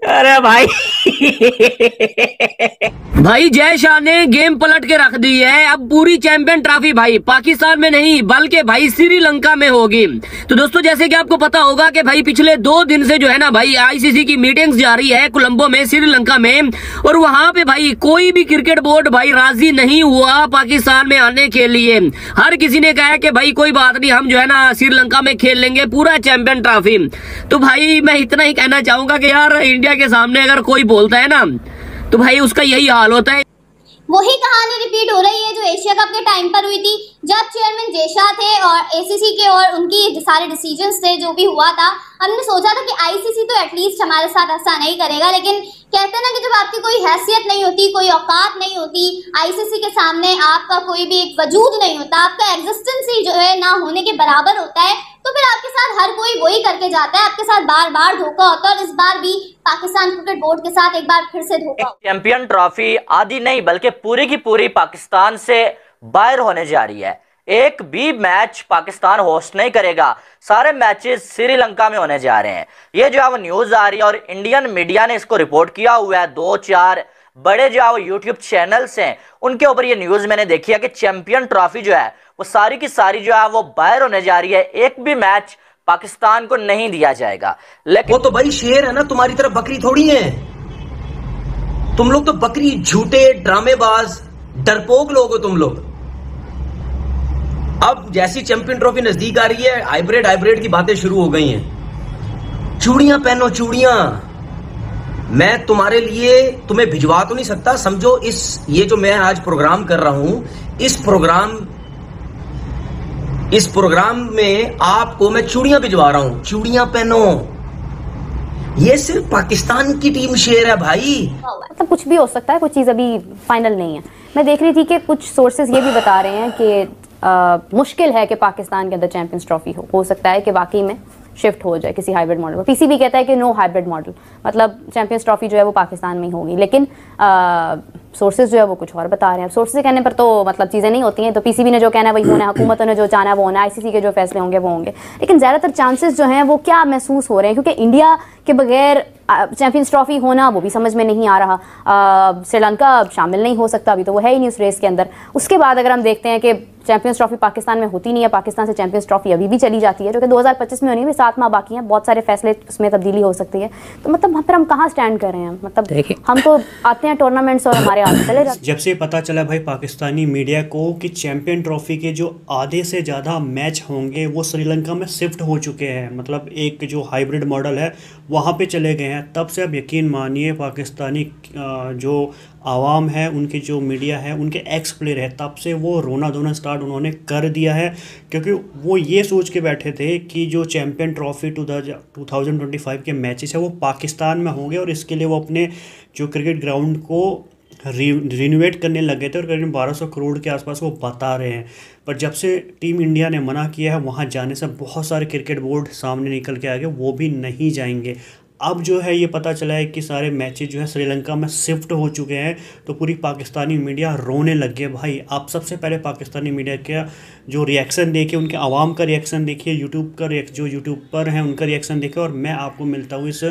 अरे भाई भाई जय शाह ने गेम पलट के रख दी है। अब पूरी चैंपियन ट्रॉफी भाई पाकिस्तान में नहीं बल्कि भाई श्रीलंका में होगी। तो दोस्तों जैसे कि आपको पता होगा कि भाई पिछले 2 दिन से जो है ना भाई आईसीसी की मीटिंग्स जारी है कोलंबो में श्रीलंका में, और वहां पे भाई कोई भी क्रिकेट बोर्ड भाई राजी नहीं हुआ पाकिस्तान में आने के लिए। हर किसी ने कहा कि भाई कोई बात नहीं, हम जो है ना श्रीलंका में खेल लेंगे पूरा चैंपियन ट्रॉफी। तो भाई मैं इतना ही कहना चाहूंगा कि यार इंडिया के सामने अगर कोई बोलता है ना तो भाई उसका यही हाल होता है। वही कहानी रिपीट हो रही है जो एशिया कप के टाइम पर हुई थी, जब चेयरमैन जय शाह थे और एसीसी के और उनकी सारे डिसीजंस थे जो भी हुआ था। हमने सोचा था कि आईसीसी तो एटलीस्ट हमारे साथ ऐसा नहीं करेगा, लेकिन कहते हैं ना कि जब आपकी कोई हैसियत नहीं होती, कोई औकात नहीं होती, आईसीसी के सामने आपका कोई भी एक वजूद नहीं होता, आपका एग्जिस्टेंस ही जो है ना होने के बराबर होता है, तो फिर आपके साथ हर कोई वही करके जाता है, आपके साथ बार बार धोखा होता है। और इस बार भी पाकिस्तान क्रिकेट बोर्ड के साथ एक बार फिर से धोखा। चैंपियन ट्रॉफी आधी नहीं बल्कि पूरी की पूरी पाकिस्तान से बाहर होने जा रही है। एक भी मैच पाकिस्तान होस्ट नहीं करेगा, सारे मैचेस श्रीलंका में होने जा रहे हैं। ये जो है वो न्यूज आ रही है और इंडियन मीडिया ने इसको रिपोर्ट किया हुआ है। 2-4 बड़े जो है वो यूट्यूब चैनल्स हैं उनके ऊपर ये न्यूज मैंने देखी है कि चैंपियन ट्रॉफी जो है वो सारी की सारी जो है वो बाहर होने जा रही है। एक भी मैच पाकिस्तान को नहीं दिया जाएगा। लेकिन वो तो भाई शेर है ना, तुम्हारी तरफ बकरी थोड़ी है। तुम लोग तो बकरी, झूठे ड्रामेबाज, डरपोक लोग हो तुम लोग। अब जैसी चैंपियन ट्रॉफी नजदीक आ रही है हाइब्रिड की बातें शुरू हो गई हैं। चूड़ियां पहनो चूड़ियां। मैं तुम्हारे लिए तुम्हें भिजवा तो नहीं सकता, समझो ये जो मैं आज प्रोग्राम कर रहा हूं, इस प्रोग्राम में आपको मैं चूड़ियां भिजवा रहा हूं। चूड़ियां पहनो। ये सिर्फ पाकिस्तान की टीम शेयर है भाई। मतलब कुछ भी हो सकता है, कुछ चीज़ अभी फाइनल नहीं है। मैं देख रही थी कि कुछ सोर्सेज ये भी बता रहे हैं कि मुश्किल है कि पाकिस्तान के अंदर चैंपियंस ट्रॉफी हो सकता है कि वाकई में शिफ्ट हो जाए किसी हाइब्रिड मॉडल पर। पीसीबी कहता है कि नो हाइब्रिड मॉडल, मतलब चैंपियंस ट्रॉफी जो है वो पाकिस्तान में ही होगी, लेकिन सोर्सेज जो है वो कुछ और बता रहे हैं। अब सोर्सेज कहने पर तो मतलब चीज़ें नहीं होती हैं, तो पीसीबी ने जो कहना है वही होना है, हुकूमतों ने जो चाहना है वो होना है, आईसीसी के जो फैसले होंगे वो होंगे। लेकिन ज़्यादातर चांसेस जो हैं वो क्या महसूस हो रहे हैं, क्योंकि इंडिया के बगैर चैंपियंस ट्रॉफी होना वो भी समझ में नहीं आ रहा। श्रीलंका शामिल नहीं हो सकता, अभी तो वो है ही नहीं उस रेस के अंदर। उसके बाद अगर हम देखते हैं कि चैंपियंस ट्रॉफी पाकिस्तान में होती नहीं है, पाकिस्तान से चैंपियंस ट्रॉफी अभी भी चली जाती है जो कि 2025 में होनी है, 7 माह बाकी हैं, बहुत सारे फैसले उसमें तब्दीली हो सकती है। तो मतलब फिर हम कहाँ स्टैंड कर रहे हैं? मतलब हम तो आते हैं टूर्नामेंट्स और हमारे हाथ चले जाते हैं। जब से पता चला भाई पाकिस्तानी मीडिया को कि चैंपियन ट्रॉफी के जो आधे से ज़्यादा मैच होंगे वो श्रीलंका में शिफ्ट हो चुके हैं, मतलब एक जो हाइब्रिड मॉडल है वहाँ पे चले गए हैं, तब से अब यकीन मानिए पाकिस्तानी जो आवाम है, उनकी जो मीडिया है, उनके एक्स प्लेयर है, तब से वो रोना धोना स्टार्ट उन्होंने कर दिया है। क्योंकि वो ये सोच के बैठे थे कि जो चैंपियन ट्रॉफी 2025 के मैचेस है वो पाकिस्तान में होंगे और इसके लिए वो अपने जो क्रिकेट ग्राउंड को रिनोवेट करने लगे थे और करीब 1200 करोड़ के आसपास वो बता रहे हैं। पर जब से टीम इंडिया ने मना किया है वहाँ जाने से बहुत सारे क्रिकेट बोर्ड सामने निकल के आ गए, वो भी नहीं जाएंगे। अब जो है ये पता चला है कि सारे मैचेस जो है श्रीलंका में शिफ्ट हो चुके हैं, तो पूरी पाकिस्तानी मीडिया रोने लग गई। भाई आप सबसे पहले पाकिस्तानी मीडिया का जो रिएक्शन देखिए, उनके आवाम का रिएक्शन देखिए, यूट्यूब का जो यूट्यूब पर हैं उनका रिएक्शन देखिए, और मैं आपको मिलता हूँ इस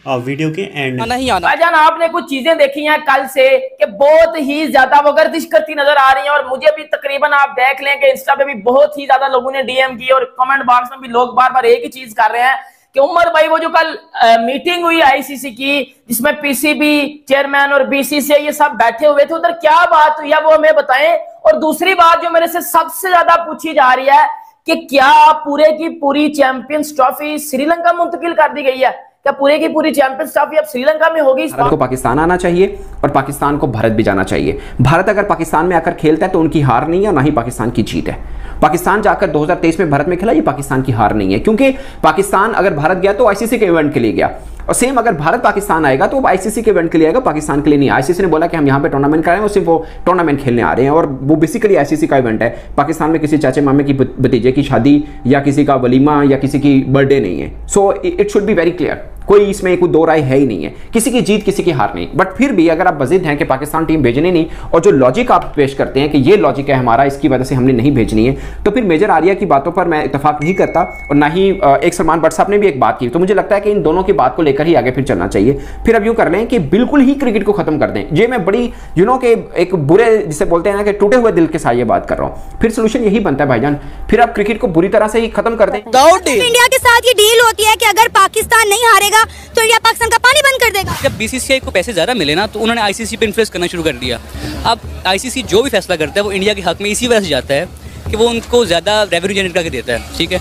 वीडियो के एंड नहीं आना। भाईजान आपने कुछ चीजें देखी हैं कल से कि बहुत ही ज्यादा वो गर्दिश करती नजर आ रही हैं, और मुझे भी तकरीबन आप देख लें कि इंस्टा पे भी बहुत ही ज्यादा लोगों ने डीएम की और कमेंट बॉक्स में भी लोग बार बार एक ही चीज कर रहे हैं कि उमर भाई वो जो कल मीटिंग हुई आईसीसी की जिसमें पीसीबी चेयरमैन और बीसीसीआई ये सब बैठे हुए थे, उधर क्या बात हुई है वो हमें बताएं। और दूसरी बात जो मेरे से सबसे ज्यादा पूछी जा रही है कि क्या पूरे की पूरी चैंपियंस ट्रॉफी श्रीलंका मुंतकिल कर दी गई है? क्या पूरे की पूरी चैंपियंस ट्रॉफी अब श्रीलंका में होगी? भारत को पाकिस्तान आना चाहिए और पाकिस्तान को भारत भी जाना चाहिए। भारत अगर पाकिस्तान में आकर खेलता है तो उनकी हार नहीं है, ना ही पाकिस्तान की जीत है। पाकिस्तान जाकर 2023 में भारत में खेला, ये पाकिस्तान की हार नहीं है, क्योंकि पाकिस्तान अगर भारत गया तो आईसीसी के इवेंट के लिए गया, और सेम अगर भारत पाकिस्तान आएगा तो वो आईसीसी के इवेंट के लिए आएगा, पाकिस्तान के लिए नहीं। आईसीसी ने बोला कि हम यहाँ पे टूर्नामेंट कराएंगे और सिर्फ वो टूर्नामेंट खेलने आ रहे हैं, और वो बेसिकली आईसीसी का इवेंट है। पाकिस्तान में किसी चाचे मामे की भतीजे की शादी या किसी का वलीमा या किसी की बर्थडे नहीं है। So it should be very clear. कोई इसमें कोई दो राय है ही नहीं है, किसी की जीत किसी की हार नहीं। बट फिर भी अगर आप बजिद हैं कि पाकिस्तान टीम भेजनी नहीं, और जो लॉजिक आप पेश करते हैं कि ये लॉजिक है हमारा, इसकी वजह से हमने नहीं भेजनी है, तो फिर मेजर आर्या की बातों पर मैं इत्तेफाक नहीं करता, और ना ही एक सलमान बट साहब ने भी एक बात की। तो मुझे लगता है कि इन दोनों की बात को लेकर ही आगे फिर चलना चाहिए। फिर अब यूं कर लें कि बिल्कुल ही क्रिकेट को खत्म कर दें, ये मैं बड़ी के एक बुरे जिसे बोलते हैं ना कि टूटे हुए दिल के साथ ये बात कर रहा हूं। फिर सोल्यूशन यही बनता है भाईजान, फिर आप क्रिकेट को बुरी तरह से ही खत्म कर दें। इंडिया के साथ ये डील होती है कि अगर पाकिस्तान नहीं हारेगा तो इंडिया पाकिस्तान का पानी बंद कर देगा। जब बीसीसीआई को पैसे ज्यादा मिले ना, तो उन्होंने आईसीसी पे इन्फ्लुएंस करना शुरू कर दिया। अब आईसीसी जो भी फैसला करता है वो इंडिया के हक में इसी वजह से जाता है कि वो उनको ज्यादा रेवेन्यू जनरेट करके देता है, ठीक है।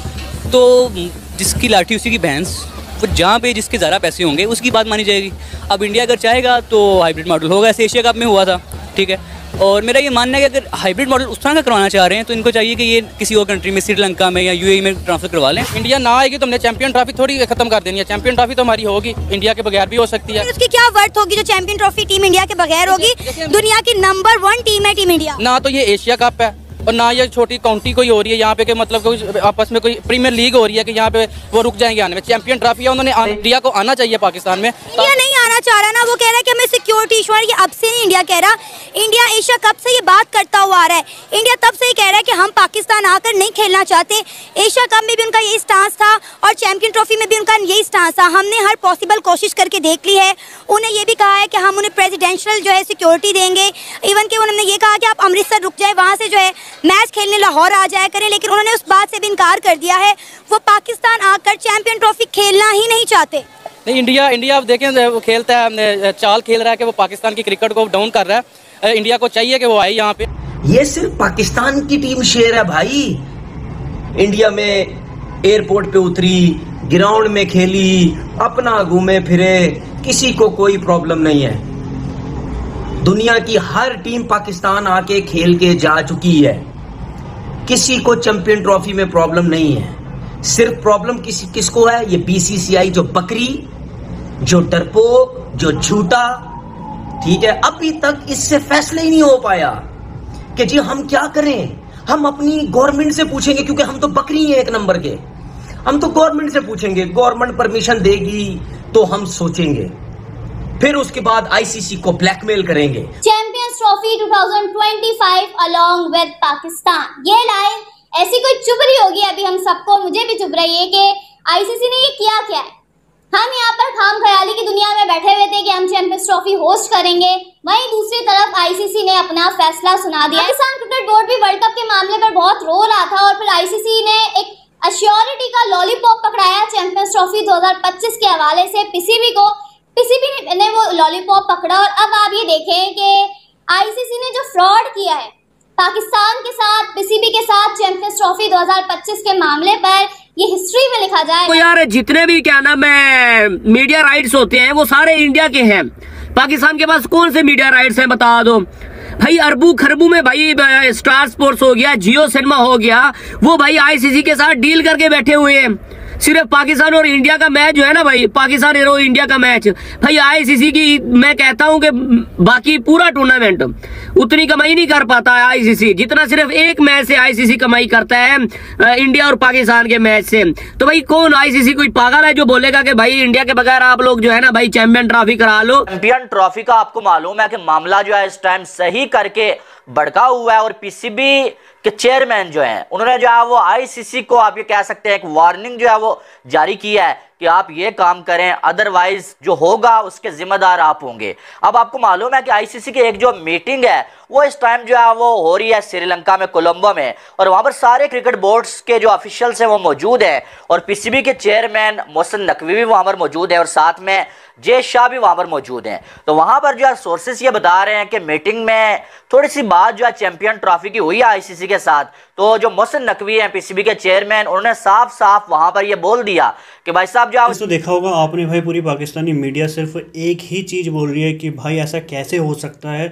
तो जिसकी लाठी उसी की भैंस, वो जहाँ पे जिसके ज़्यादा पैसे होंगे उसकी बात मानी जाएगी। अब इंडिया अगर चाहेगा तो हाइब्रिड मॉडल होगा, ऐसे एशिया कप में हुआ था, ठीक है। और मेरा ये मानना है कि अगर हाइब्रिड मॉडल उस तरह का करवाना चाह रहे हैं तो इनको चाहिए कि ये किसी और कंट्री में, श्रीलंका में या यूएई में ट्रांसफर करवा लें। इंडिया ना आएगी तो हमने चैंपियन ट्रॉफी थोड़ी खत्म कर देनी है। चैंपियन ट्रॉफी तो हमारी होगी, इंडिया के बगैर भी हो सकती है। उसकी क्या वर्थ होगी जो चैंपियन ट्रॉफी टीम इंडिया के बगैर होगी? दुनिया की नंबर 1 टीम है टीम इंडिया। ना तो ये एशिया कप है और ना ये छोटी काउंटी कोई हो रही है यहाँ पे, कि मतलब कोई आपस में कोई प्रीमियर लीग हो रही है कि यहाँ पे वो रुक जाएंगे आने में। चैंपियन ट्रॉफी है, उन्होंने इंडिया को आना चाहिए पाकिस्तान में। इंडिया नहीं आना चाह रहा ना, वो कह रहा है कि हमें सिक्योरिटी इशू है। ये अब से नहीं इंडिया कह रहा, इंडिया एशिया कप से ये बात करता हुआ आ रहा है। इंडिया तब से ही कह रहा है कि हम पाकिस्तान आकर नहीं खेलना चाहते। एशिया कप में भी उनका यही स्टांस था और चैंपियन ट्रॉफी में भी उनका यही स्टांस था। हमने हर पॉसिबल कोशिश करके देख ली है। उन्हें ये भी कहा है कि हम उन्हें प्रेसिडेंशियल जो है सिक्योरिटी देंगे। इवन कि उन्होंने ये कहा कि आप अमृतसर रुक जाए, वहाँ से जो है मैच खेलने लाहौर आ जाया करें, लेकिन उन्होंने उस बात से भी इनकार कर दिया है। वो पाकिस्तान आकर चैंपियन ट्रॉफी खेलना ही नहीं चाहते। नहीं, इंडिया आप देखें वो खेलता है, चाल खेल रहा है कि वो पाकिस्तान की क्रिकेट को डाउन कर रहा है। इंडिया को चाहिए कि वो आए यहाँ पे। ये सिर्फ पाकिस्तान की टीम शेर है भाई। इंडिया में एयरपोर्ट पे उतरी, ग्राउंड में खेली, अपना घूमे फिरे, किसी को कोई प्रॉब्लम नहीं है। दुनिया की हर टीम पाकिस्तान आके खेल के जा चुकी है, किसी को चैंपियन ट्रॉफी में प्रॉब्लम नहीं है। सिर्फ प्रॉब्लम किसको है? ये बीसीसीआई जो बकरी, जो डरपोक, जो झूठा, ठीक है। अभी तक इससे फैसला ही नहीं हो पाया कि जी हम क्या करें। हम अपनी गवर्नमेंट से पूछेंगे, क्योंकि हम तो बकरी हैं एक नंबर के। हम तो गवर्नमेंट से पूछेंगे, गवर्नमेंट परमिशन देगी तो हम सोचेंगे, फिर उसके बाद आईसीसी को ब्लैकमेल करेंगे। Champions trophy 2025 along with Pakistan, ये लाइन ऐसी कोई चुभ रही होगी अभी हम सबको, मुझे भी चुभ रही है कि आईसीसी ने ये किया क्या है। हम यहाँ पर खाम ख्याली की दुनिया में बैठे हुए थे कि हम चैंपियंस ट्रॉफी होस्ट करेंगे, वहीं दूसरी तरफ आईसीसी ने अपना फैसला सुना दिया। पाकिस्तान क्रिकेट बोर्ड भी वर्ल्ड कप के मामले पर बहुत रो रहा था और फिर आईसीसी ने एक अश्योरिटी का लॉलीपॉप पकड़ाया चैंपियंस ट्रॉफी 2025 के हवाले से पीसीबी को। पीसीबी ने वो लॉलीपॉप पकड़ा और अब आप ये देखें कि आईसीसी ने जो फ्रॉड किया है पाकिस्तान के साथ, पीसीबी के साथ चैंपियंस ट्रॉफी 2025 के मामले पर, ये हिस्ट्री में लिखा जाए। तो यार जितने भी क्या नाम है मीडिया राइट्स होते हैं वो सारे इंडिया के हैं। पाकिस्तान के पास कौन से मीडिया राइट्स हैं बता दो भाई। अरबू खरबू में भाई स्टार स्पोर्ट्स हो गया, जियो सिनेमा हो गया, वो भाई आईसीसी के साथ डील करके बैठे हुए हैं। सिर्फ पाकिस्तान और इंडिया का मैच जो है ना भाई, पाकिस्तान और इंडिया का मैच भाई आईसीसी की, मैं कहता हूं कि बाकी पूरा टूर्नामेंट उतनी कमाई नहीं कर पाता है आईसीसी जितना सिर्फ एक मैच से आईसीसी कमाई करता है इंडिया और पाकिस्तान के मैच से। तो भाई कौन आईसीसी कोई पागल है जो बोलेगा कि भाई इंडिया के बगैर आप लोग जो है ना भाई चैंपियन ट्रॉफी करा लो। चैंपियन ट्रॉफी का आपको मालूम है कि मामला जो है इस टाइम सही करके भड़का हुआ है और पीसीबी के चेयरमैन जो हैं उन्होंने जो है वो आईसीसी को आप ये कह सकते हैं एक वार्निंग जो है वो जारी किया है कि आप ये काम करें, अदरवाइज जो होगा उसके जिम्मेदार आप होंगे। अब आपको मालूम है कि आईसीसी की एक जो मीटिंग है वो इस टाइम जो है वो हो रही है श्रीलंका में, कोलंबो में, और वहां पर सारे क्रिकेट बोर्ड्स के जो ऑफिशियल्स हैं वो मौजूद हैं और पीसीबी के चेयरमैन मोहसिन नकवी भी वहां पर मौजूद है और साथ में जय शाह भी वहां पर मौजूद हैं। तो वहां पर जो है सोर्सेस ये बता रहे हैं कि मीटिंग में थोड़ी सी बात जो है चैंपियन ट्रॉफी की हुई है आईसीसी के साथ। तो जो मोहसिन नकवी हैं पीसीबी के चेयरमैन, उन्होंने साफ साफ वहां पर ये बोल दिया कि भाई साहब जो तो देखा होगा आपने भाई, पूरी पाकिस्तानी मीडिया सिर्फ एक ही चीज़ बोल रही है कि भाई ऐसा कैसे हो सकता है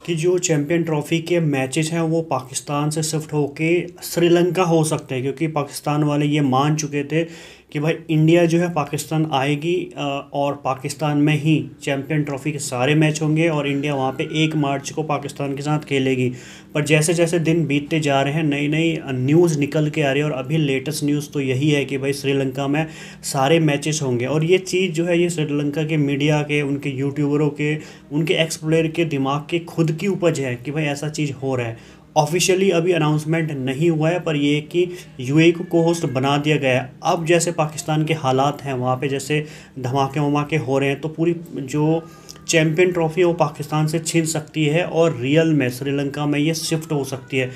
कि जो चैम्पियन ट्रॉफी के मैचेस हैं वो पाकिस्तान से शिफ्ट होके श्रीलंका हो सकते हैं, क्योंकि पाकिस्तान वाले ये मान चुके थे कि भाई इंडिया जो है पाकिस्तान आएगी और पाकिस्तान में ही चैम्पियन ट्रॉफी के सारे मैच होंगे और इंडिया वहाँ पे 1 मार्च को पाकिस्तान के साथ खेलेगी। पर जैसे जैसे दिन बीतते जा रहे हैं नई नई न्यूज़ निकल के आ रही है और अभी लेटेस्ट न्यूज़ तो यही है कि भाई श्रीलंका में सारे मैचेस होंगे। और ये चीज़ जो है ये श्रीलंका के मीडिया के, उनके यूट्यूबरों के, उनके एक्स प्लेयर के दिमाग के खुद की उपज है कि भाई ऐसा चीज़ हो रहा है। ऑफिशियली अभी अनाउंसमेंट नहीं हुआ है, पर ये कि यूएई को को होस्ट बना दिया गया है। अब जैसे पाकिस्तान के हालात हैं वहाँ पे जैसे धमाके वमाके हो रहे हैं तो पूरी जो चैम्पियन ट्रॉफी है वो पाकिस्तान से छीन सकती है और रियल में श्रीलंका में ये शिफ्ट हो सकती है।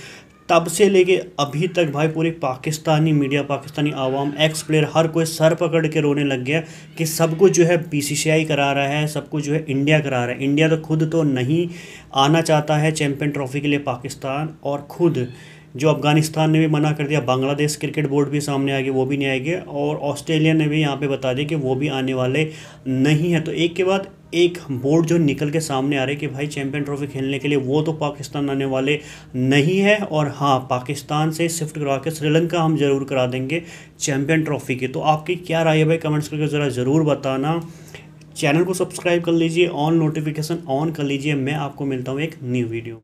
तब से लेके अभी तक भाई पूरी पाकिस्तानी मीडिया, पाकिस्तानी आवाम, एक्स प्लेयर हर कोई सर पकड़ के रोने लग गया कि सब कुछ जो है बीसीसीआई करा रहा है, सब कुछ जो है इंडिया करा रहा है। इंडिया तो खुद तो नहीं आना चाहता है चैम्पियन ट्रॉफी के लिए पाकिस्तान, और खुद जो अफगानिस्तान ने भी मना कर दिया, बांग्लादेश क्रिकेट बोर्ड भी सामने आ गई, वो भी नहीं आएगी, और ऑस्ट्रेलिया ने भी यहाँ पे बता दिया कि वो भी आने वाले नहीं है। तो एक के बाद एक बोर्ड जो निकल के सामने आ रहे कि भाई चैम्पियन ट्रॉफी खेलने के लिए वो तो पाकिस्तान आने वाले नहीं है, और हाँ पाकिस्तान से शिफ्ट करवा के श्रीलंका हम ज़रूर करा देंगे चैम्पियन ट्रॉफी की। तो आपकी क्या राय है भाई, कमेंट्स करके ज़रा ज़रूर बताना। चैनल को सब्सक्राइब कर लीजिए, ऑन नोटिफिकेशन ऑन कर लीजिए। मैं आपको मिलता हूँ एक न्यू वीडियो।